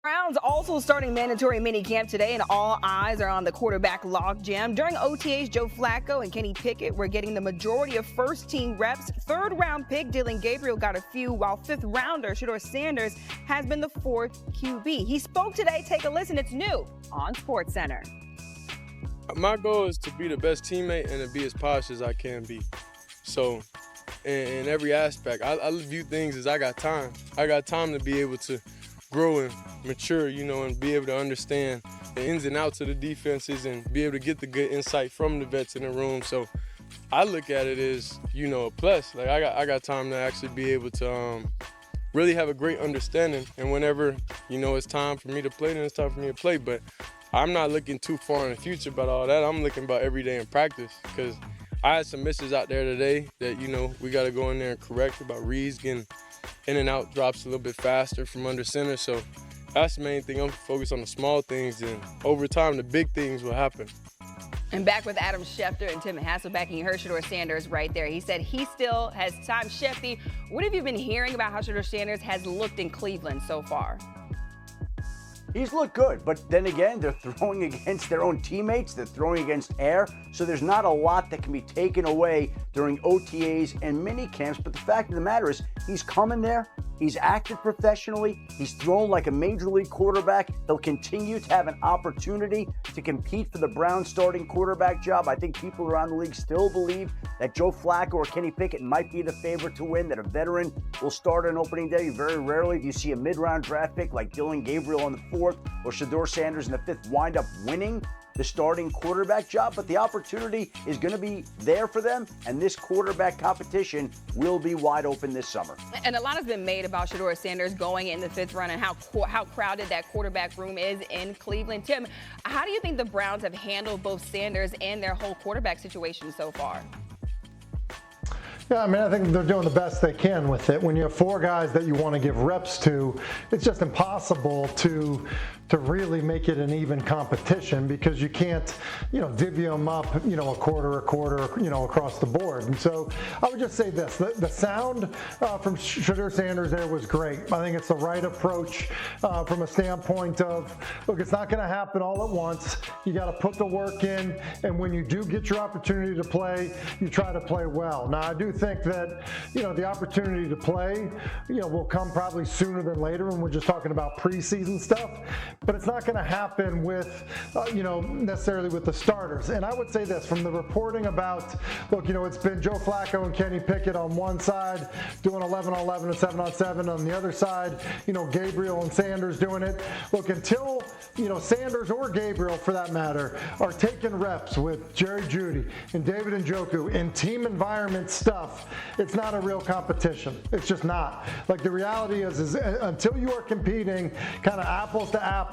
Browns also starting mandatory minicamp today, and all eyes are on the quarterback logjam. During OTAs, Joe Flacco and Kenny Pickett were getting the majority of first-team reps. Third-round pick Dillon Gabriel got a few, while fifth-rounder Shedeur Sanders has been the fourth QB. He spoke today. Take a listen. It's new on SportsCenter. My goal is to be the best teammate and to be as polished as I can be. So in every aspect, I view things as I got time. I got time to be able to grow and mature, and be able to understand the ins and outs of the defenses and be able to get the good insight from the vets in the room. So I look at it as, a plus. Like I got time to actually be able to really have a great understanding. And whenever, it's time for me to play, then it's time for me to play. But I'm not looking too far in the future about all that. I'm looking about every day in practice, because I had some misses out there today that, we got to go in there and correct, about Reeves getting in and out drops a little bit faster from under center. So that's the main thing. I'm focused on the small things, and over time, the big things will happen. And back with Adam Schefter and Tim Hasselbeck, and you heard Shedeur Sanders right there. He said he still has time. Shefty, what have you been hearing about how Shedeur Sanders has looked in Cleveland so far? He's looked good, but then again, they're throwing against their own teammates. They're throwing against air, so there's not a lot that can be taken away during OTAs and mini camps. But the fact of the matter is, he's coming there. He's acted professionally. He's thrown like a major league quarterback. He'll continue to have an opportunity to compete for the Browns starting quarterback job. I think people around the league still believe that Joe Flacco or Kenny Pickett might be the favorite to win, that a veteran will start on opening day. Very rarely do you see a mid-round draft pick like Dillon Gabriel on the 4th or Shedeur Sanders in the 5th wind up winning the starting quarterback job, but the opportunity is going to be there for them, and this quarterback competition will be wide open this summer. And a lot has been made about Shedeur Sanders going in the 5th round and how crowded that quarterback room is in Cleveland. Tim, how do you think the Browns have handled both Sanders and their whole quarterback situation so far? Yeah, I think they're doing the best they can with it. When you have 4 guys that you want to give reps to, it's just impossible to really make it an even competition, because you can't, divvy them up, a quarter, across the board. And so I would just say this, the sound from Shedeur Sanders there was great. I think it's the right approach from a standpoint of, look, it's not going to happen all at once. You got to put the work in, and when you do get your opportunity to play, you try to play well. Now, I do think that, the opportunity to play, will come probably sooner than later, and we're just talking about preseason stuff. But it's not going to happen with, necessarily with the starters. And I would say this, from the reporting about, look, it's been Joe Flacco and Kenny Pickett on one side doing 11-on-11 and 7-on-7. On the other side, Gabriel and Sanders doing it. Look, until, Sanders or Gabriel, for that matter, are taking reps with Jerry Jeudy and David Njoku in team environment stuff, it's not a real competition. It's just not. Like, the reality is until you are competing kind of apples to apples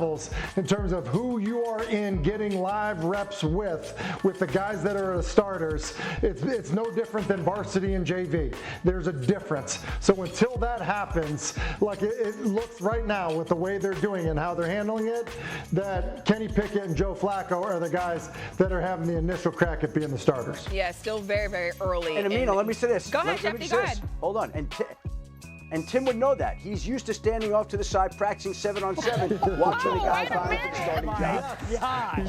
in terms of who you are in getting live reps with the guys that are the starters, it's no different than varsity and JV. There's a difference. So until that happens, like it looks right now with the way they're doing and how they're handling it, that Kenny Pickett and Joe Flacco are the guys that are having the initial crack at being the starters. Yeah, still very, very early. And Amina, let me say this. Go ahead, Shefty, go ahead. Hold on. And Tim would know that. He's used to standing off to the side, practicing 7-on-7, watching the guys vying for the starting job.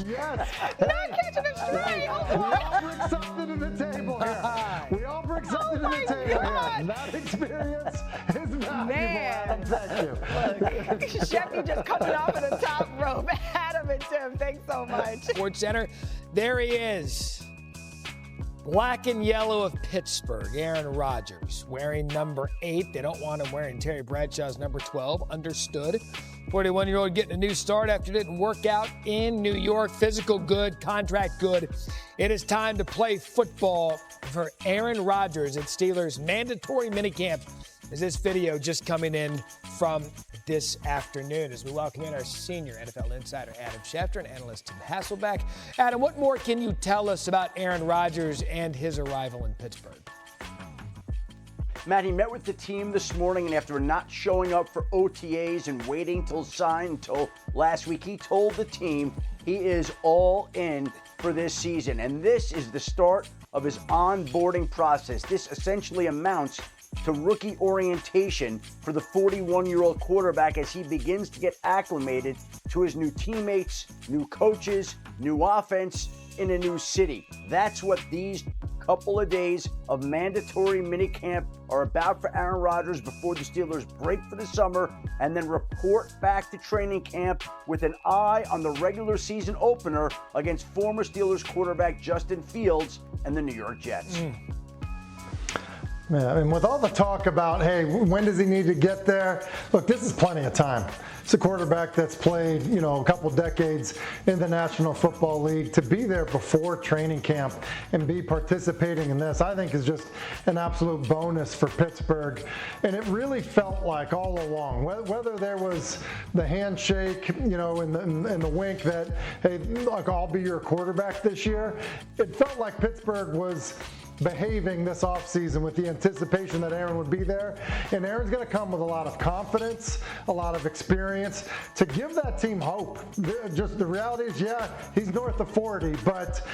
Yes. Not catching a straight. We all bring something to the table here. We all bring something to the table here. That experience is valuable, Adam. Thank you. Look, Shefty just coming off of the top rope. Adam and Tim, thanks so much. SportsCenter, there he is. Black and yellow of Pittsburgh, Aaron Rodgers, wearing number 8. They don't want him wearing Terry Bradshaw's number 12. Understood. 41-year-old getting a new start after it didn't work out in New York. Physical good, contract good. It is time to play football for Aaron Rodgers at Steelers' mandatory minicamp. Is this video just coming in from this afternoon as we welcome in our senior NFL insider, Adam Schefter, and analyst Tim Hasselbeck. Adam, what more can you tell us about Aaron Rodgers and his arrival in Pittsburgh? Matt, he met with the team this morning, and after not showing up for OTAs and waiting till sign until last week, he told the team he is all in for this season. And this is the start of his onboarding process. This essentially amounts to rookie orientation for the 41-year-old quarterback as he begins to get acclimated to his new teammates, new coaches, new offense in a new city. That's what these couple of days of mandatory minicamp are about for Aaron Rodgers before the Steelers break for the summer and then report back to training camp with an eye on the regular season opener against former Steelers quarterback Justin Fields and the New York Jets. Yeah, and with all the talk about, hey, when does he need to get there? Look, this is plenty of time. It's a quarterback that's played, a couple decades in the National Football League. To be there before training camp and be participating in this, I think is just an absolute bonus for Pittsburgh. And it really felt like all along, whether there was the handshake, and the wink that, hey, look, I'll be your quarterback this year, it felt like Pittsburgh was behaving this offseason with the anticipation that Aaron would be there. And Aaron's going to come with a lot of confidence, a lot of experience to give that team hope. Just the reality is, yeah, he's north of 40, but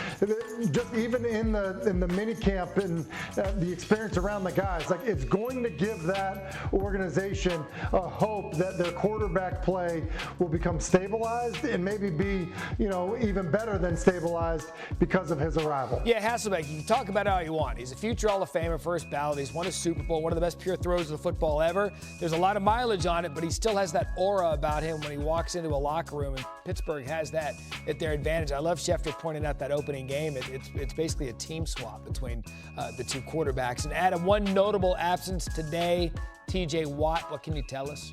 just even in the mini camp and the experience around the guys, like it's going to give that organization a hope that their quarterback play will become stabilized and maybe be, even better than stabilized because of his arrival. Yeah, Hasselbeck, you can talk about how you want. He's a future Hall of Famer, first ballot. He's won a Super Bowl, one of the best pure throws of football ever. There's a lot of mileage on it, but he still has that aura about him when he walks into a locker room, and Pittsburgh has that at their advantage. I love Schefter pointing out that opening game. It's basically a team swap between the two quarterbacks. And Adam, one notable absence today, TJ Watt. What can you tell us?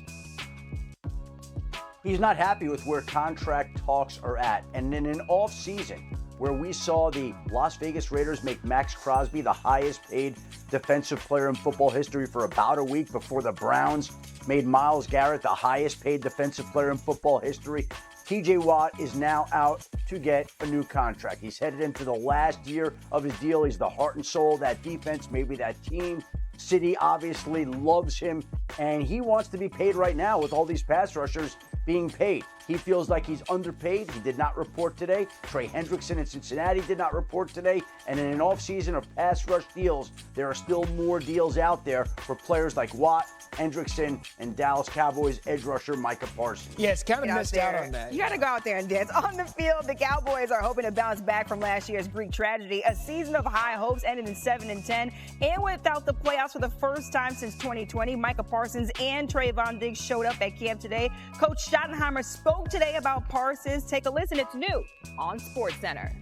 He's not happy with where contract talks are at. And in an off-season where we saw the Las Vegas Raiders make Max Crosby the highest paid defensive player in football history for about a week before the Browns made Myles Garrett the highest paid defensive player in football history, TJ Watt is now out to get a new contract. He's headed into the last year of his deal. He's the heart and soul of that defense, maybe that team. City obviously loves him, and he wants to be paid right now with all these pass rushers being paid. He feels like he's underpaid. He did not report today. Trey Hendrickson in Cincinnati did not report today. And in an offseason of pass rush deals, there are still more deals out there for players like Watt, Hendrickson, and Dallas Cowboys edge rusher Micah Parsons. Yeah, it's kind of missed out on that. You got to go out there and dance. On the field, the Cowboys are hoping to bounce back from last year's Greek tragedy. A season of high hopes ended in 7-10. And without the playoffs for the first time since 2020, Micah Parsons and Trayvon Diggs showed up at camp today. Coach Schottenheimer spoke today about Parsons. Take a listen. It's new on SportsCenter.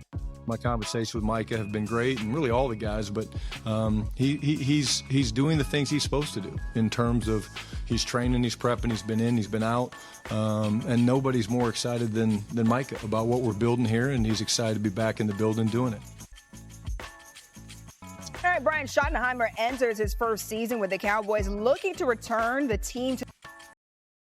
My conversations with Micah have been great, and really all the guys, but he's doing the things he's supposed to do in terms of he's training, he's prepping, he's been in, he's been out, and nobody's more excited than Micah about what we're building here, and he's excited to be back in the building doing it. All right, Brian Schottenheimer enters his first season with the Cowboys, looking to return the team to